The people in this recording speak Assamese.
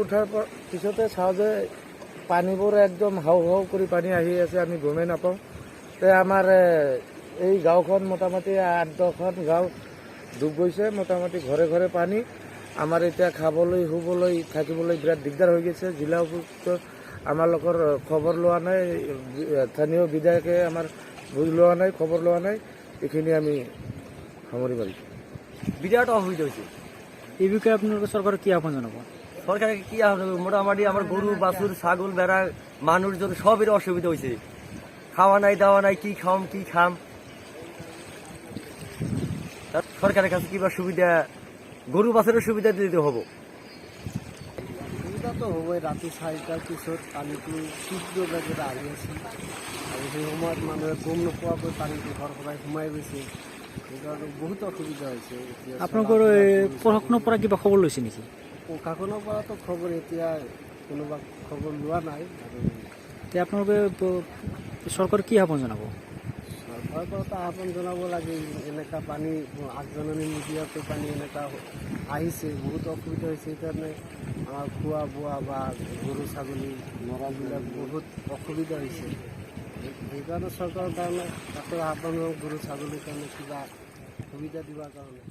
উঠাৰ পিছতে চাওঁ যে পানীবোৰ একদম হাও হাও কৰি পানী আহি আছে, আমি গমেই নাপাওঁ। আমাৰ এই গাঁওখন মোটামুটি 8-10খন গাঁও ডুব গৈছে, মোটামুটি ঘৰে ঘৰে পানী। আমাৰ এতিয়া খাবলৈ শুবলৈ থাকিবলৈ বিৰাট দিগদাৰ হৈ গৈছে। জিলা উপায়ুক্ত আমালোকৰ খবৰ লোৱা নাই, স্থানীয় বিধায়কে আমাৰ বুজ লোৱা নাই, খবৰ লোৱা নাই। এইখিনি আমি সামৰি মাৰিছোঁ। বিরাট অসুবিধা হয়েছে। এই বিষয়ে আপনাদের সরকার কি আহ্বান জানাবো? সরকারকে কি মোটামুটি আমার গরু বাছুর ছাগল বেড়া মানুষজন সবের অসুবিধা হয়েছে। খাওয়া নাই দাওয়া নাই, কি খাম কি খাম। সরকারের কাছে কিবা সুবিধা, গরু বাছুরের সুবিধা দিতে হবো। সুবিধা তো হবই। ৰাতি 4টাৰ পিছত পানীটো তীব্ৰ বেগেৰে আহি আছিল আৰু সেই সময়ত মানুহে গম নোপোৱাকৈ পানীটো ঘৰ সদায় সোমাই গৈছে। সেইকাৰণে বহুত অসুবিধা হৈছে। আপোনালোকৰ প্ৰশাসনৰ পৰা কিবা খবৰ লৈছে নেকি? প্ৰশাসনৰ পৰাতো খবৰ এতিয়া কোনোবা খবৰ লোৱা নাই। আৰু এতিয়া আপোনালোকে চৰকাৰক কি আহ্বান জনাব? চৰকাৰৰ পৰাতো আহ্বান জনাব লাগে, এনেকুৱা পানী আগজাননী নিদিয়াকৈ পানী এনেকুৱা আহিছে, বহুত অসুবিধা হৈছে। সেইকাৰণে আমাৰ খোৱা বোৱা বা গৰু ছাগলী মৰাবিলাক বহুত অসুবিধা হৈছে। সেইকাৰণে চৰকাৰৰ কাৰণে তাতে আহ্বান গৰু ছাগলীৰ কাৰণে কিবা সুবিধা দিবৰ কাৰণে।